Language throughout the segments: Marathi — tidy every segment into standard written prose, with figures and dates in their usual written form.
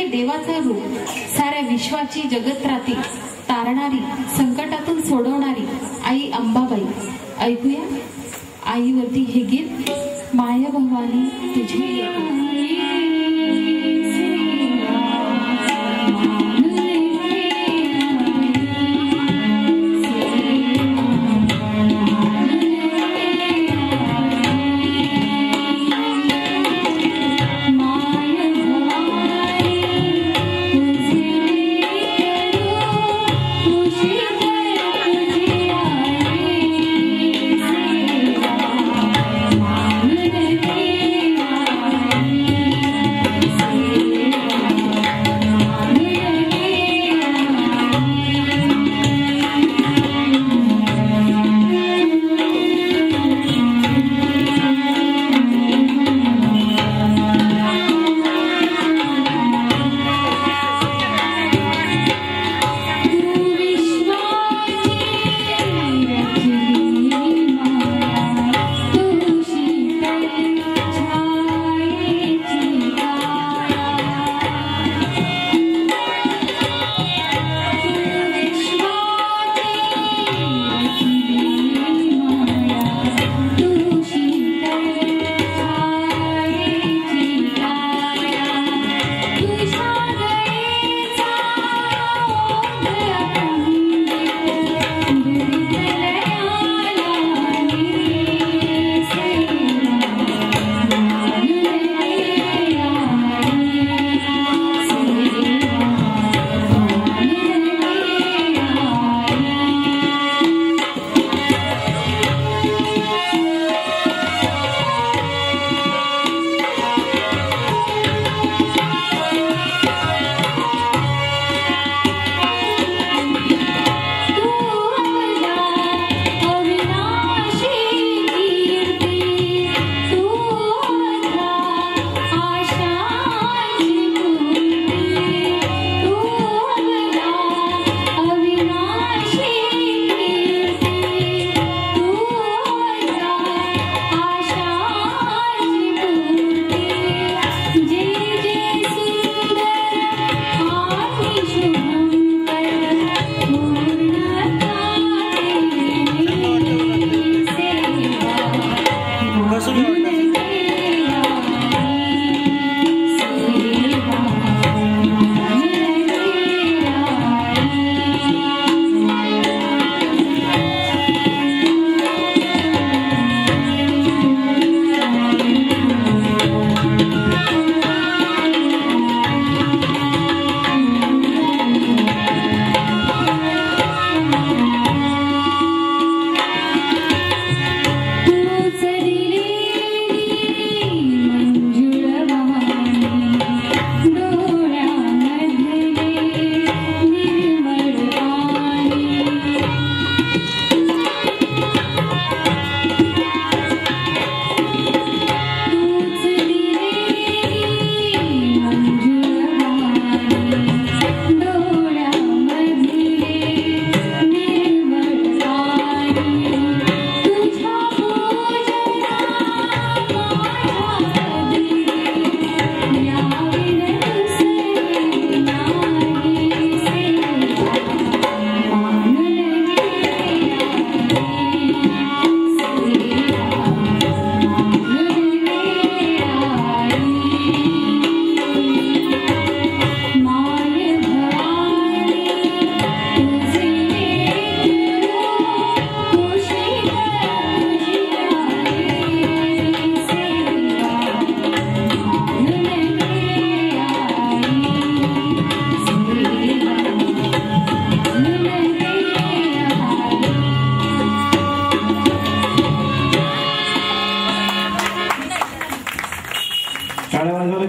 हे देवाचं रूप, साऱ्या विश्वाची जगत्राती तारणारी, संकटातून सोडवणारी आई अंबाबाई. ऐकूया आईवरती हे गीत. माय भवानी तुझी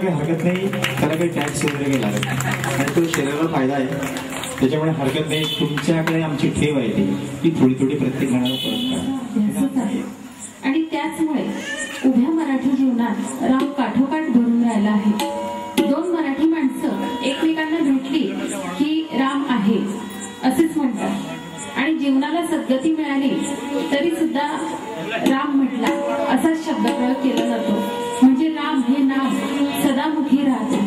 हरकत नाही, त्याला काही टॅक्स वगैरे काही लागत नाही आणि तो शरीराला फायदा आहे, त्याच्यामुळे हरकत नाही. तुमच्याकडे आमची ठेव आहे ती थोडी थोडी प्रत्येक जणाला परत करा. आणि त्याचमुळे उभ्या मराठी जीवनात राम काठोकाठ भरून राहिला आहे. दोन मराठी माणसं एकमेकांना भेटली की राम आहे असेच म्हणतात आणि जीवनाला सद्गती मिळाली तरी सुद्धा राम म्हटला असाच शब्दप्रयोग केला जातो. म्हणजे राम हे नाम सदामुखी राहते.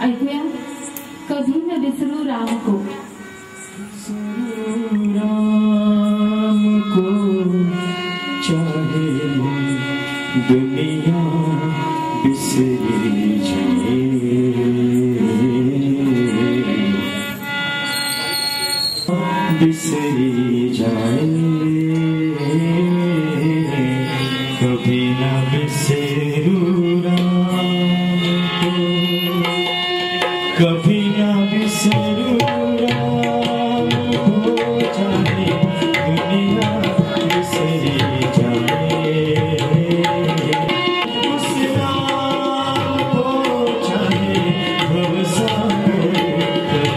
ऐकूया राम को। राम को चाहे दुनिया बिसरी जाए, बिसरी जाए, कभी ना बिसरूं राम को, कभी ना बिसरूं राम को, चाहे दुनिया बिसरी जाए, उस राम को चाहे भवसागर करे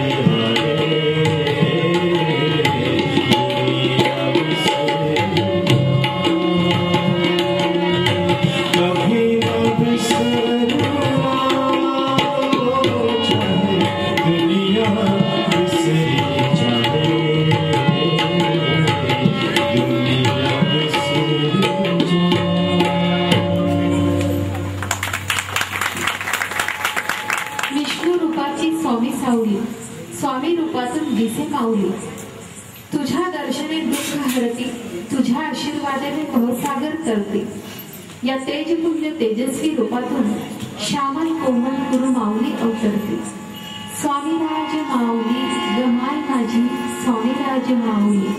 विष्णू रूपाची स्वामी सावली, स्वामी रूपातून दिसे माऊली, तुझ्या दर्शने दुःख हरती, तुझ्या आशीर्वादाने भवसागर तरते, या तेजपुंज तेजस्वी रूपातून श्यामल कोमल गुरु माऊली अवतरते। स्वामीराज माऊली गमाय माझी, स्वामीराज माऊली।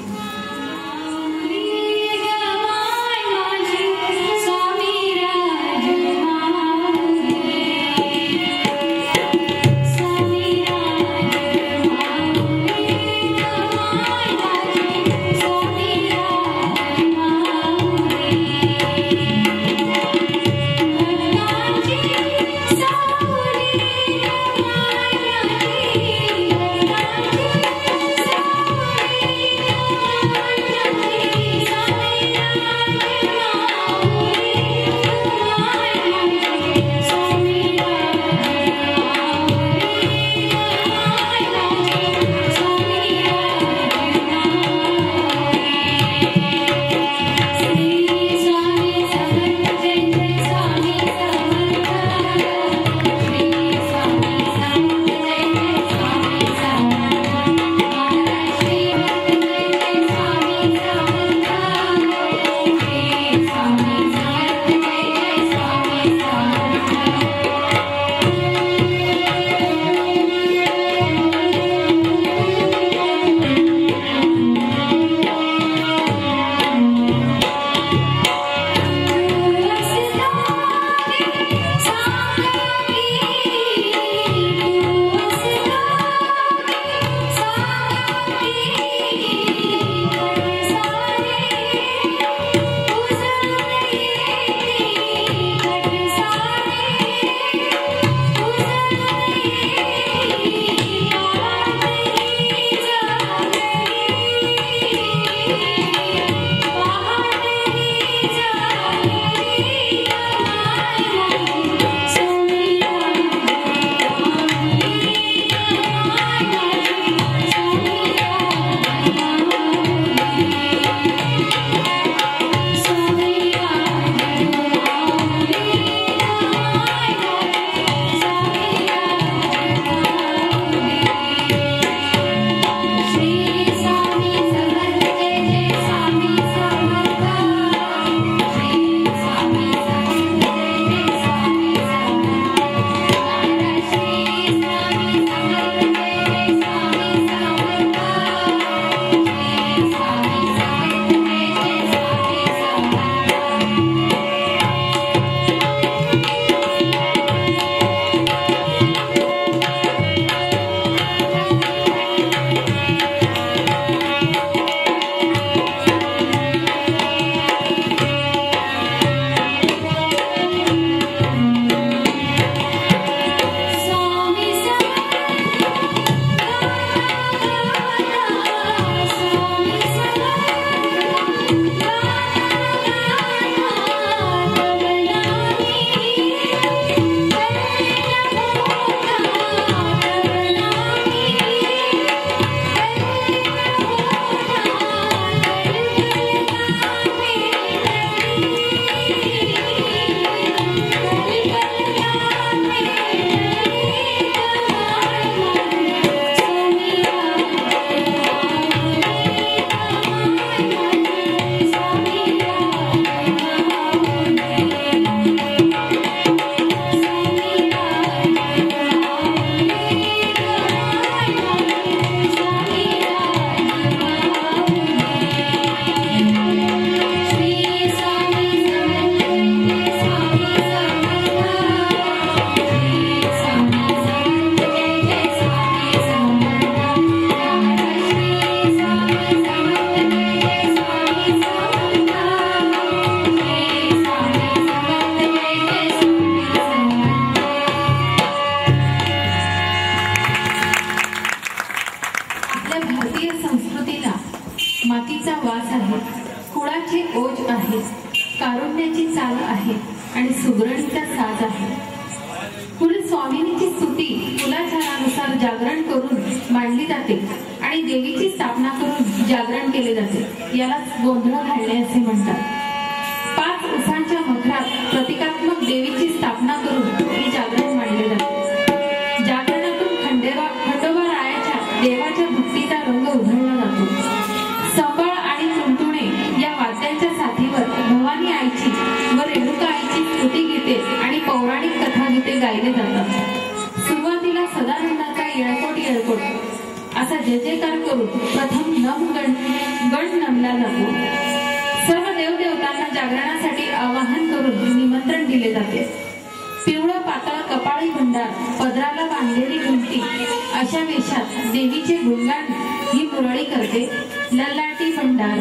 मातीचा वास आहे, कुळाचे ओज आहे, कारुण्याची चाल आहे आणि सुगरणीचा साज आहे. कुलस्वामिनीची स्तुती कुलाचारानुसार जागरण करून मांडली जाते आणि देवीची स्थापना करून जागरण केले जाते. यालाच गोंधळ घालणे असे म्हणतात. 5 उसांच्या मखरात प्रतिकात्मक देवीची स्थापना करून हे जागरण मांडले जाते. जागरणातून खंडोबा रायाच्या देवाच्या भक्तीचा रंग उधळला जातो. संबळ आणि तुणतुणे या वाद्यांच्या साथीवर भवानी आईची व रेणुका आईची स्तुतिगीते आणि पौराणिक कथागीते गायले जातात. सुरुवातीला सदानंदाचा येळकोट असा जय जयकार करून प्रथम गण नमला जातो. सर्व देवदेवतांना जागरणासाठी आवाहन करून निमंत्रण दिले जाते. पिवळं पातळ कपाळी भंडार, पदराला बांधलेली घंटी अशा वेशात देवीचे गुणगान ही मुरळी करते. ललाटी भंडार.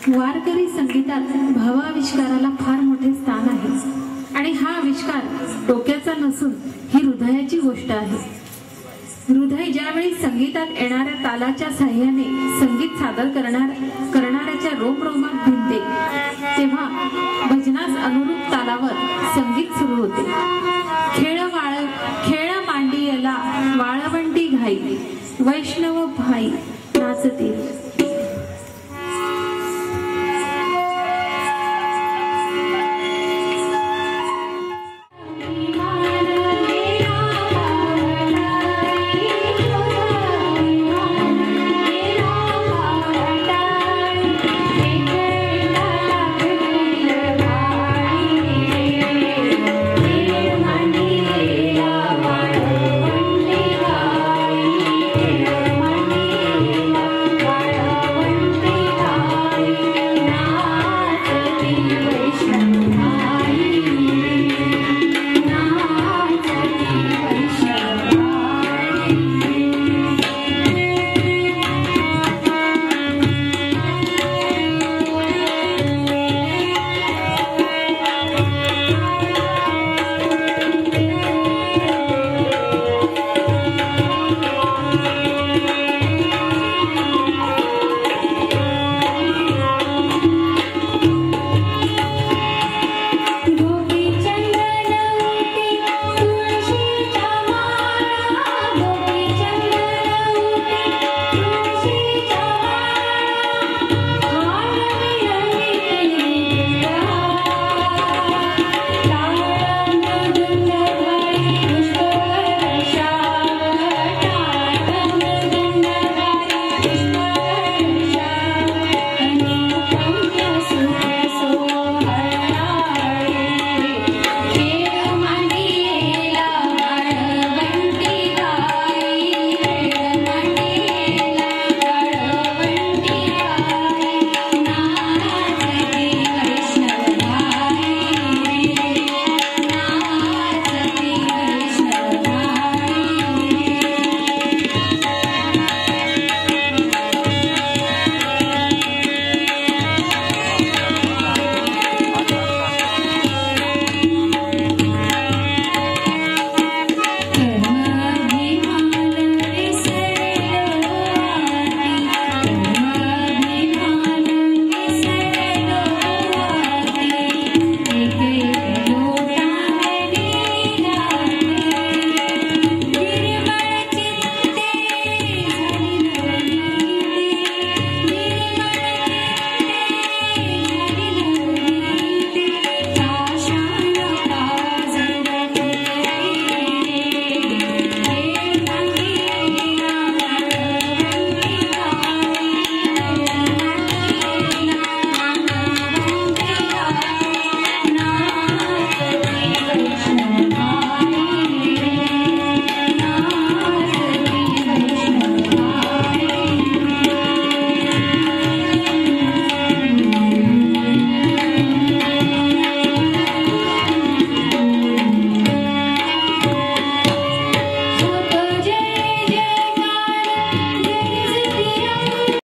वारकरी संगीतात भावाविष्काराला फार मोठे स्थान आहे आणि हा आविष्कार डोक्याचा नसून ही हृदयाची गोष्ट आहे. हृदय ज्यावेळी संगीतात येणाऱ्या तालाच्या साह्याने संगीत सादर करणाऱ्याच्या रोमरोमात भिनते तेव्हा